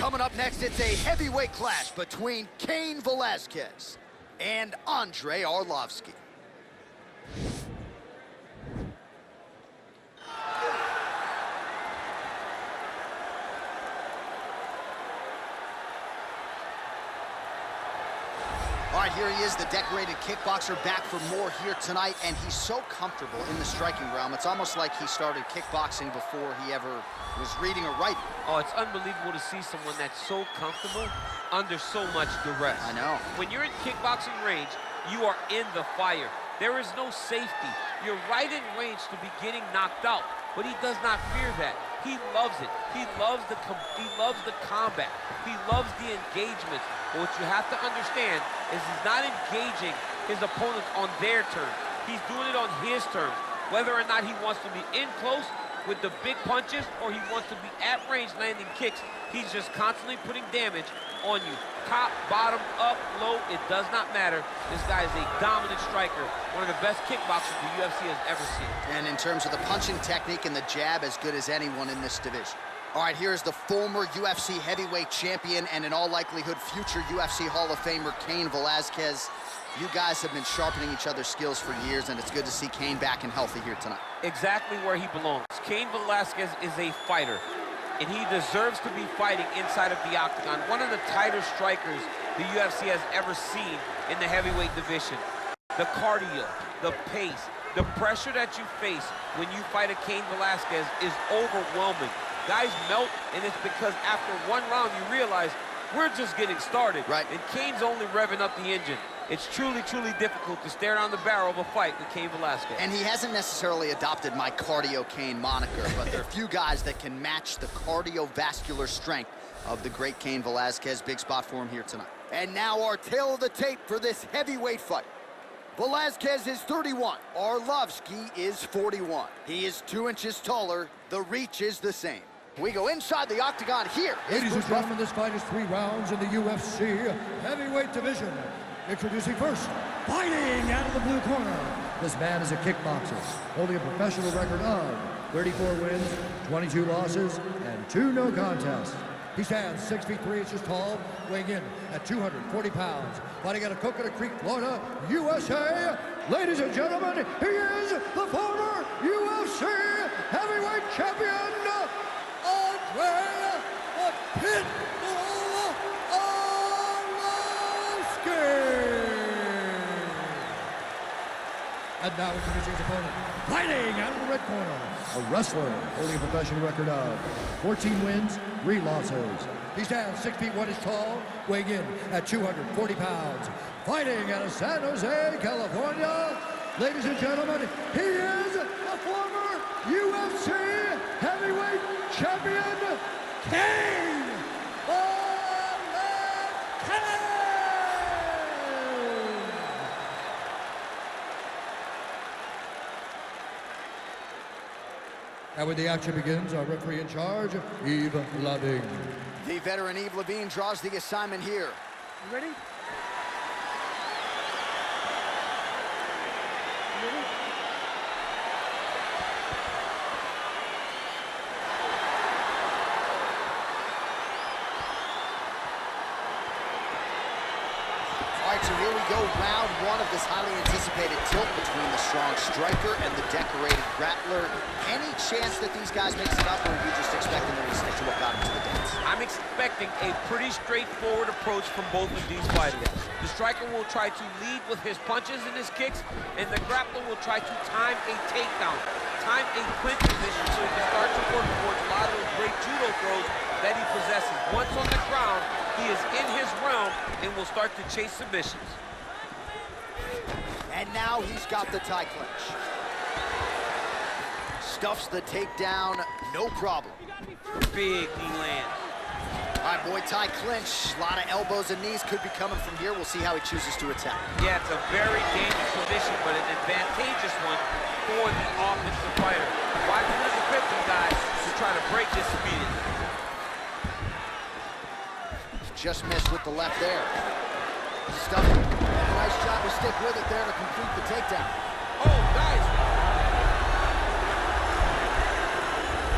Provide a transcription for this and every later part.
Coming up next, it's a heavyweight clash between Cain Velasquez and Andrei Arlovski. All right, here he is, the decorated kickboxer, back for more here tonight, and he's so comfortable in the striking realm. It's almost like he started kickboxing before he ever was reading or writing. Oh, it's unbelievable to see someone that's so comfortable under so much duress. I know. When you're in kickboxing range, you are in the fire. There is no safety. You're right in range to be getting knocked out, but he does not fear that. He loves it. He loves the combat. He loves the engagement. But what you have to understand is he's not engaging his opponents on their terms. He's doing it on his terms. Whether or not he wants to be in close with the big punches or he wants to be at range landing kicks, he's just constantly putting damage on you. Top, bottom, up, low, it does not matter. This guy is a dominant striker, one of the best kickboxers the UFC has ever seen. And in terms of the punching technique and the jab, as good as anyone in this division. All right, here's the former UFC heavyweight champion and in all likelihood future UFC Hall of Famer Cain Velasquez. You guys have been sharpening each other's skills for years, and it's good to see Cain back and healthy here tonight. Exactly where he belongs. Cain Velasquez is a fighter, and he deserves to be fighting inside of the octagon. One of the tighter strikers the UFC has ever seen in the heavyweight division. The cardio, the pace, the pressure that you face when you fight a Cain Velasquez is overwhelming. Guys melt, and it's because after one round you realize we're just getting started. Right. And Cain's only revving up the engine. It's truly, truly difficult to stare down the barrel of a fight with Cain Velasquez. And he hasn't necessarily adopted my Cardio Cain moniker, but there are few guys that can match the cardiovascular strength of the great Cain Velasquez. Big spot for him here tonight. And now our tail of the tape for this heavyweight fight. Velasquez is 31. Arlovski is 41. He is 2 inches taller. The reach is the same. We go inside the octagon here. Ladies and gentlemen, this fight is 3 rounds in the UFC heavyweight division. Introducing first, fighting out of the blue corner. This man is a kickboxer, holding a professional record of 34 wins, 22 losses, and 2 no contests. He stands 6 feet 3 inches tall, weighing in at 240 pounds. Fighting out of Coconut Creek, Florida, USA. Ladies and gentlemen, he is the former UFC heavyweight champion, Andrei the Pitbull Arlovski. And now introducing his opponent, fighting out of the red corner, a wrestler holding a professional record of 14 wins, 3 losses. He stands 6 feet 1 inches tall, weighing in at 240 pounds. Fighting out of San Jose, California. Ladies and gentlemen, he is the former UFC heavyweight champion, Cain Velasquez. And when the action begins, our referee in charge, Yves Lavigne. The veteran Yves Lavigne draws the assignment here. You ready? You ready? All right, so here we go, round 1 of this highly anticipated tilt between the strong striker and the decorated grappler. Any chance that these guys mix it up, or are you just expecting them to stick to what got them to the dance? I'm expecting a pretty straightforward approach from both of these fighters. The striker will try to lead with his punches and his kicks, and the grappler will try to time a takedown, time a clinch position so he can start to work towards a lot of those great judo throws that he possesses. Once on the ground, he is in his realm and will start to chase submissions. And now he's got the tie clinch. Stuffs the takedown, no problem. Big knee land. All right, Muay Thai clinch. A lot of elbows and knees could be coming from here. We'll see how he chooses to attack. Yeah, it's a very dangerous position, but an advantageous one for the offensive fighter. Why do the defensive guys to try to break this immediately? Just missed with the left there. Stuff it. Nice job to stick with it there to complete the takedown. Oh, nice.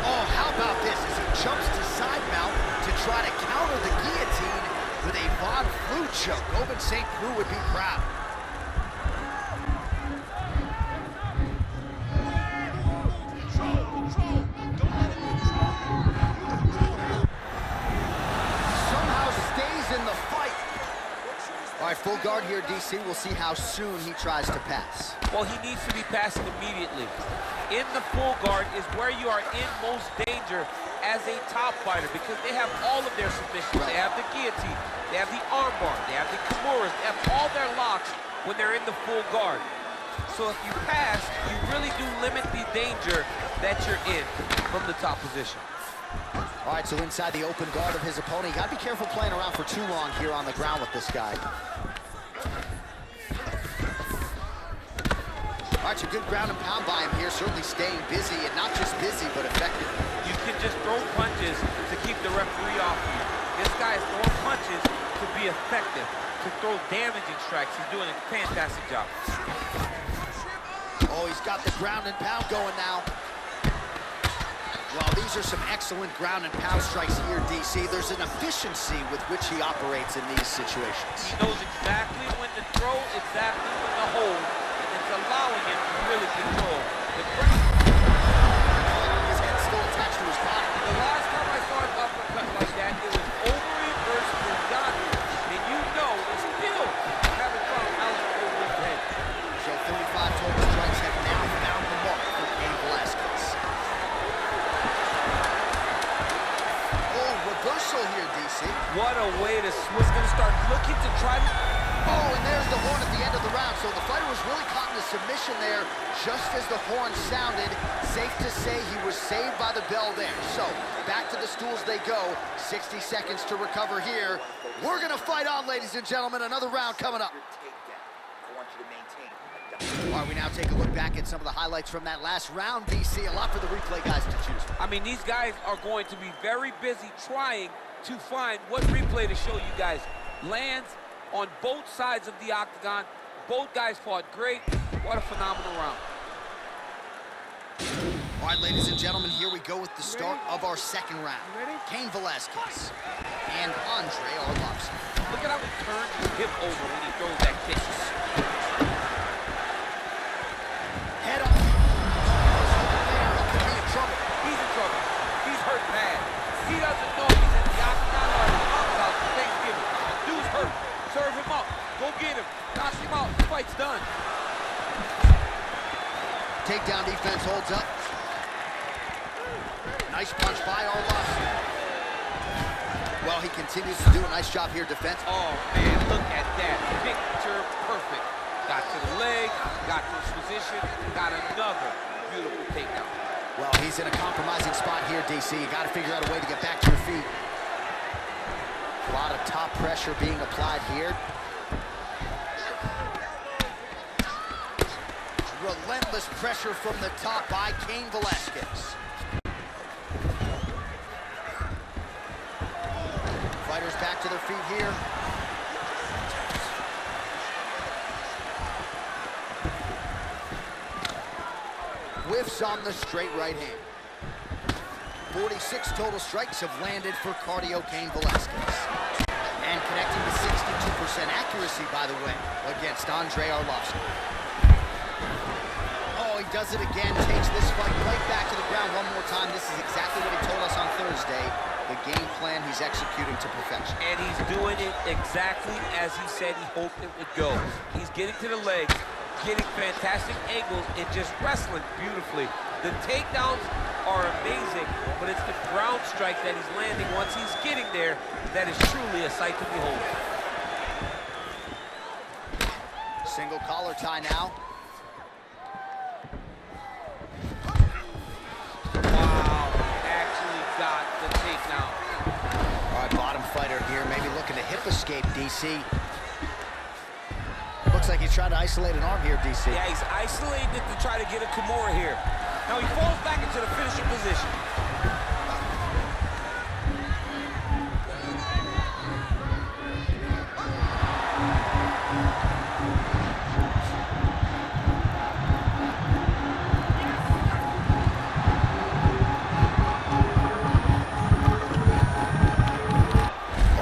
Oh, how about this as he jumps to side mount to try to counter with a Von Flue choke. Open St. Preux would be proud. Somehow stays in the fight. All right, full guard here, DC. We'll see how soon he tries to pass. Well, he needs to be passing immediately. In the full guard is where you are in most danger as a top fighter because they have all of their submissions. Right. They have the guillotine, they have the armbar, they have the kimuras, they have all their locks when they're in the full guard. So if you pass, you really do limit the danger that you're in from the top position. All right, so inside the open guard of his opponent, you gotta be careful playing around for too long here on the ground with this guy. All right, so good ground and pound by him here, certainly staying busy, and not just busy, but effective. You can just throw punches to keep the referee off you. This guy is throwing punches to be effective, to throw damaging strikes. He's doing a fantastic job. Oh, he's got the ground and pound going now. Well, these are some excellent ground and pound strikes here, DC. There's an efficiency with which he operates in these situations. He knows exactly when to throw, exactly when to hold, and it's allowing him to really control the ground. His head's still attached to his body. The last time I saw an uppercut like that, it was Overeem versus Dorogие, and you know it's still having fun out over his head. So 35 total strikes have now found the mark for Cain Velasquez. Reversal here, DC. What a way to switch. Going to start looking to try to... Oh, and there's the horn at the end of the round. So the fighter was really caught in a submission there just as the horn sounded. Safe to say he was saved by the bell there. So back to the stools they go. 60 seconds to recover here. We're going to fight on, ladies and gentlemen. Another round coming up. All right, we now take a look back at some of the highlights from that last round, DC. A lot for the replay guys to choose from. I mean, these guys are going to be very busy trying to find what replay to show you guys. Lands on both sides of the octagon. Both guys fought great. What a phenomenal round. All right, ladies and gentlemen, here we go with the start of our second round. Cain Velasquez and Andrei Arlovski. Look at how he turns his hip over when he throws that kick. Head up. He could be in trouble. He's in trouble. He's hurt bad. He doesn't know he's in the octagon or his mom's house for Thanksgiving. Dude's hurt. Serve him up. Go get him. Knock him out. The fight's done. Takedown defense holds up. Nice punch by Arlovski. Well, he continues to do a nice job here defensively. Oh, man, look at that. Picture perfect. Got to the leg, got to his position, got another beautiful takedown. Well, he's in a compromising spot here, DC. You got to figure out a way to get back to your feet. A lot of top pressure being applied here. Relentless pressure from the top by Cain Velasquez. Fighters back to their feet here. Whiffs on the straight right hand. 46 total strikes have landed for cardio Cain Velasquez. And connecting with 62% accuracy, by the way, against Andrei Arlovski. Oh, he does it again, takes this fight right back to the ground one more time. This is exactly what he told us on Thursday. The game plan he's executing to perfection. And he's doing it exactly as he said he hoped it would go. He's getting to the legs, getting fantastic angles, and just wrestling beautifully. The takedowns are amazing, but it's the ground strike that he's landing once he's getting there that is truly a sight to behold. Single collar tie now. Wow, actually got the takedown. All right, bottom fighter here, maybe looking to hip escape, DC. Looks like he's trying to isolate an arm here, DC. Yeah, he's isolating it to try to get a Kimura here. Now he falls back into the finishing position.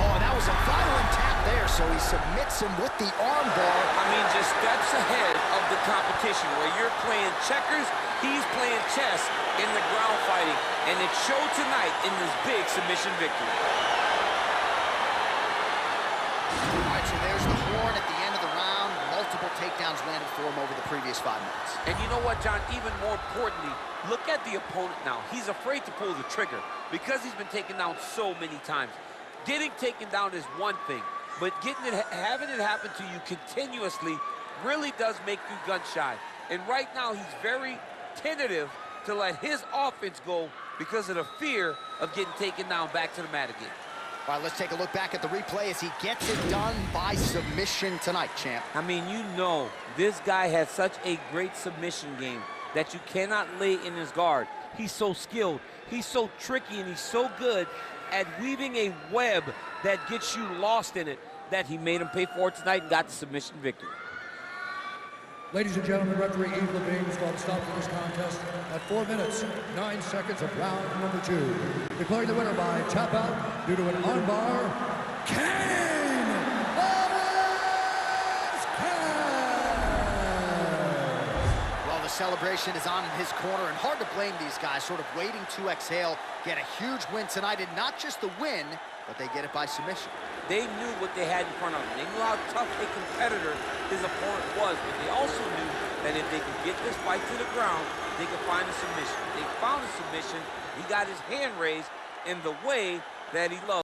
Oh, that was a violent he submits him with the armbar. I mean, just steps ahead of the competition. Where you're playing checkers, he's playing chess in the ground fighting. And it showed tonight in this big submission victory. All right, so there's the horn at the end of the round. Multiple takedowns landed for him over the previous 5 minutes. And you know what, John? Even more importantly, look at the opponent now. He's afraid to pull the trigger because he's been taken down so many times. Getting taken down is one thing, but having it happen to you continuously really does make you gun shy. And right now, he's very tentative to let his offense go because of the fear of getting taken down back to the mat again. All right, let's take a look back at the replay as he gets it done by submission tonight, champ. I mean, you know, this guy has such a great submission game that you cannot lay in his guard. He's so skilled, he's so tricky, and he's so good at weaving a web that gets you lost in it that he made him pay for it tonight and got the submission victory. Ladies and gentlemen, referee Eve Levine is going to stop for this contest at 4 minutes, 9 seconds of round number 2. Declaring the winner by tap out due to an armbar, Cain Velasquez! Well, the celebration is on in his corner, and hard to blame these guys, sort of waiting to exhale, get a huge win tonight, and not just the win, but they get it by submission. They knew what they had in front of them. They knew how tough a competitor his opponent was, but they also knew that if they could get this fight to the ground, they could find a submission. They found a submission. He got his hand raised in the way that he loved.